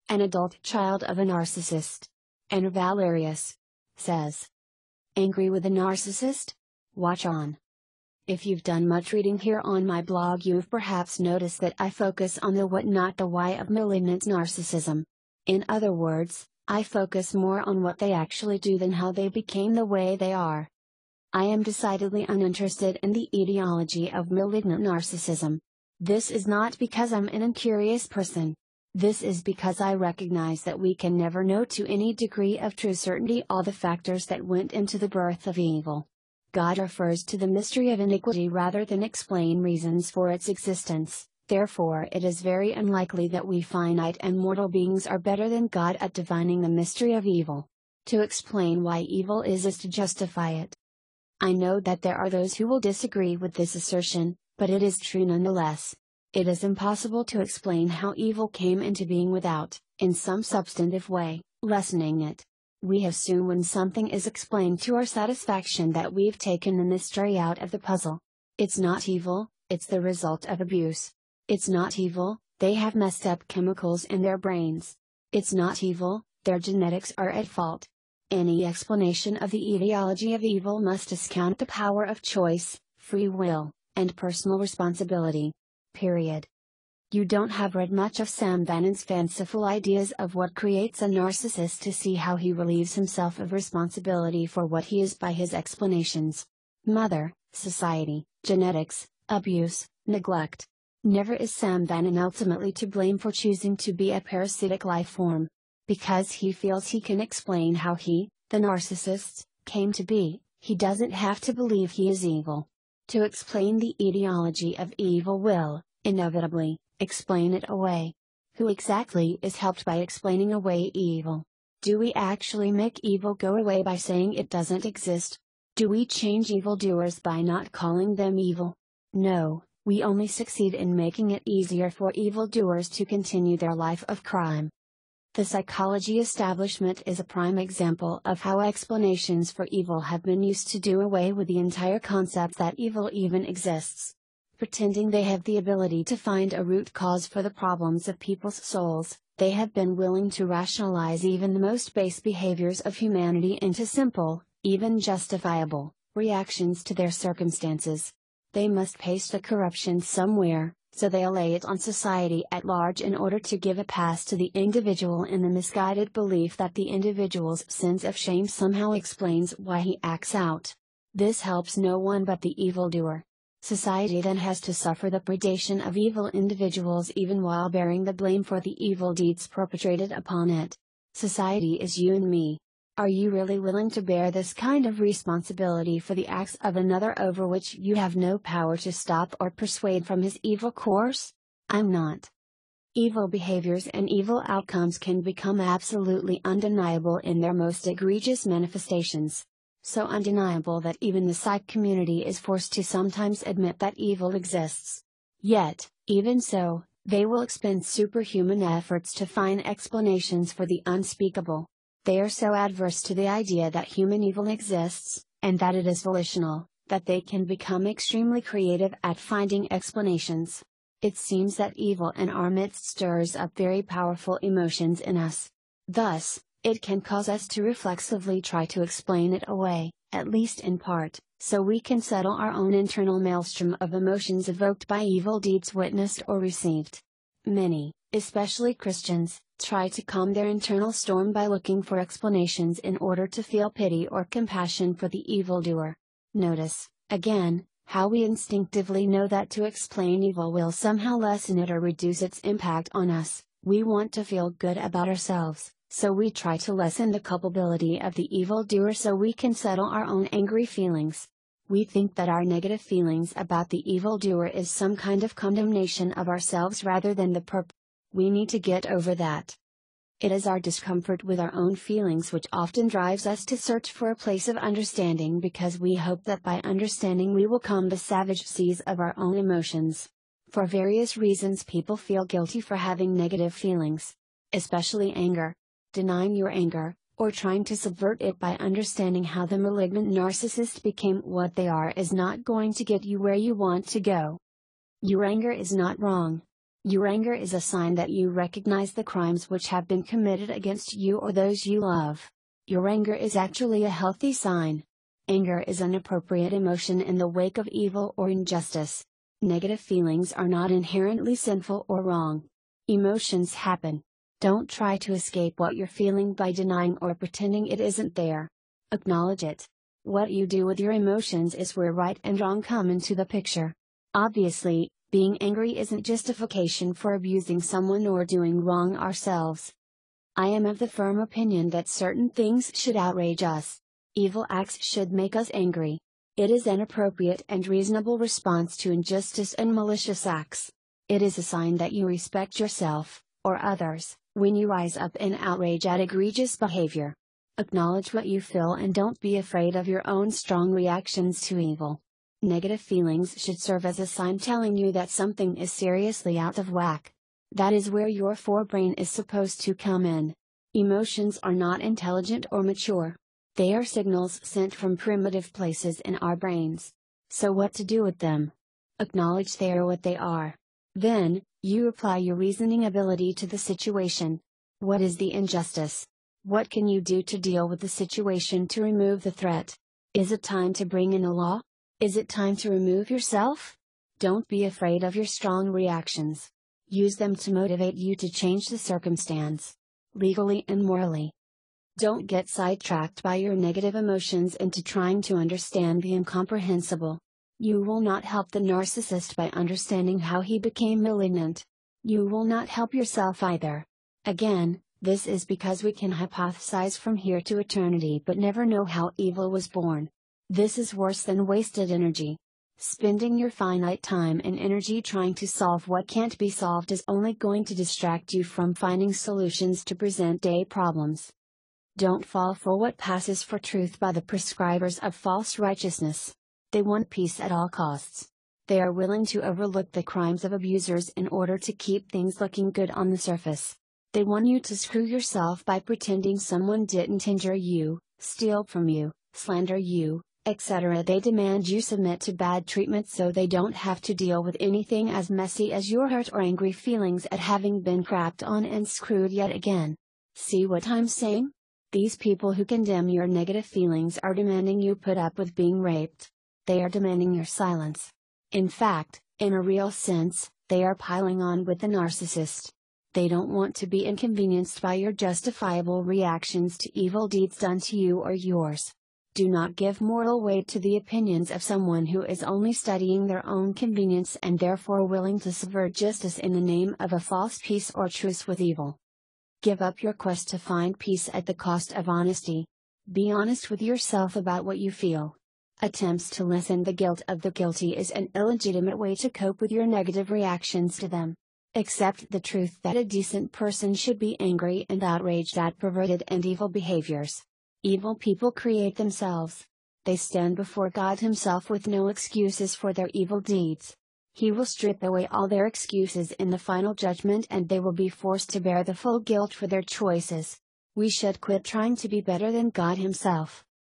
an adult child of a narcissist. And Valerius says, angry with a narcissist? Watch on. If you've done much reading here on my blog, you've perhaps noticed that I focus on the what, not the why of malignant narcissism. In other words, I focus more on what they actually do than how they became the way they are. I am decidedly uninterested in the etiology of malignant narcissism. This is not because I'm an incurious person. This is because I recognize that we can never know to any degree of true certainty all the factors that went into the birth of evil. God refers to the mystery of iniquity rather than explain reasons for its existence, therefore it is very unlikely that we finite and mortal beings are better than God at divining the mystery of evil. To explain why evil is to justify it. I know that there are those who will disagree with this assertion, but it is true nonetheless. It is impossible to explain how evil came into being without, in some substantive way, lessening it. We assume when something is explained to our satisfaction that we've taken the mystery out of the puzzle. It's not evil, it's the result of abuse. It's not evil, they have messed up chemicals in their brains. It's not evil, their genetics are at fault. Any explanation of the etiology of evil must discount the power of choice, free will, and personal responsibility. Period. You don't have read much of Sam Bannon's fanciful ideas of what creates a narcissist to see how he relieves himself of responsibility for what he is by his explanations. Mother, society, genetics, abuse, neglect. Never is Sam Bannon ultimately to blame for choosing to be a parasitic life form. Because he feels he can explain how he, the narcissist, came to be, he doesn't have to believe he is evil. To explain the etiology of evil will, inevitably, explain it away. Who exactly is helped by explaining away evil? Do we actually make evil go away by saying it doesn't exist? Do we change evildoers by not calling them evil? No, we only succeed in making it easier for evildoers to continue their life of crime. The psychology establishment is a prime example of how explanations for evil have been used to do away with the entire concept that evil even exists. Pretending they have the ability to find a root cause for the problems of people's souls, they have been willing to rationalize even the most base behaviors of humanity into simple, even justifiable, reactions to their circumstances. They must paste the corruption somewhere, so they'll lay it on society at large in order to give a pass to the individual in the misguided belief that the individual's sense of shame somehow explains why he acts out. This helps no one but the evildoer. Society then has to suffer the predation of evil individuals even while bearing the blame for the evil deeds perpetrated upon it. Society is you and me. Are you really willing to bear this kind of responsibility for the acts of another over which you have no power to stop or persuade from his evil course? I'm not. Evil behaviors and evil outcomes can become absolutely undeniable in their most egregious manifestations. So undeniable that even the psych community is forced to sometimes admit that evil exists. Yet, even so, they will expend superhuman efforts to find explanations for the unspeakable. They are so adverse to the idea that human evil exists, and that it is volitional, that they can become extremely creative at finding explanations. It seems that evil in our midst stirs up very powerful emotions in us. Thus, it can cause us to reflexively try to explain it away, at least in part, so we can settle our own internal maelstrom of emotions evoked by evil deeds witnessed or received. Many, especially Christians, try to calm their internal storm by looking for explanations in order to feel pity or compassion for the evildoer. Notice, again, how we instinctively know that to explain evil will somehow lessen it or reduce its impact on us. We want to feel good about ourselves, so we try to lessen the culpability of the evildoer so we can settle our own angry feelings. We think that our negative feelings about the evildoer is some kind of condemnation of ourselves rather than the perp. We need to get over that. It is our discomfort with our own feelings which often drives us to search for a place of understanding because we hope that by understanding we will calm the savage seas of our own emotions. For various reasons people feel guilty for having negative feelings, especially anger. Denying your anger, or trying to subvert it by understanding how the malignant narcissist became what they are is not going to get you where you want to go. Your anger is not wrong. Your anger is a sign that you recognize the crimes which have been committed against you or those you love. Your anger is actually a healthy sign. Anger is an appropriate emotion in the wake of evil or injustice. Negative feelings are not inherently sinful or wrong. Emotions happen. Don't try to escape what you're feeling by denying or pretending it isn't there. Acknowledge it. What you do with your emotions is where right and wrong come into the picture. Obviously, being angry isn't justification for abusing someone or doing wrong ourselves. I am of the firm opinion that certain things should outrage us. Evil acts should make us angry. It is an appropriate and reasonable response to injustice and malicious acts. It is a sign that you respect yourself, or others, when you rise up in outrage at egregious behavior. Acknowledge what you feel and don't be afraid of your own strong reactions to evil. Negative feelings should serve as a sign telling you that something is seriously out of whack. That is where your forebrain is supposed to come in. Emotions are not intelligent or mature. They are signals sent from primitive places in our brains. So what to do with them? Acknowledge they are what they are. Then, you apply your reasoning ability to the situation. What is the injustice? What can you do to deal with the situation to remove the threat? Is it time to bring in a law? Is it time to remove yourself? Don't be afraid of your strong reactions. Use them to motivate you to change the circumstance, legally and morally. Don't get sidetracked by your negative emotions into trying to understand the incomprehensible. You will not help the narcissist by understanding how he became malignant. You will not help yourself either. Again, this is because we can hypothesize from here to eternity but never know how evil was born. This is worse than wasted energy. Spending your finite time and energy trying to solve what can't be solved is only going to distract you from finding solutions to present-day problems. Don't fall for what passes for truth by the prescribers of false righteousness. They want peace at all costs. They are willing to overlook the crimes of abusers in order to keep things looking good on the surface. They want you to screw yourself by pretending someone didn't injure you, steal from you, slander you, etc. They demand you submit to bad treatment so they don't have to deal with anything as messy as your hurt or angry feelings at having been crapped on and screwed yet again. See what I'm saying? These people who condemn your negative feelings are demanding you put up with being raped. They are demanding your silence. In fact, in a real sense, they are piling on with the narcissist. They don't want to be inconvenienced by your justifiable reactions to evil deeds done to you or yours. Do not give moral weight to the opinions of someone who is only studying their own convenience and therefore willing to subvert justice in the name of a false peace or truce with evil. Give up your quest to find peace at the cost of honesty. Be honest with yourself about what you feel. Attempts to lessen the guilt of the guilty is an illegitimate way to cope with your negative reactions to them. Accept the truth that a decent person should be angry and outraged at perverted and evil behaviors. Evil people create themselves. They stand before God Himself with no excuses for their evil deeds. He will strip away all their excuses in the final judgment and they will be forced to bear the full guilt for their choices. We should quit trying to be better than God Himself.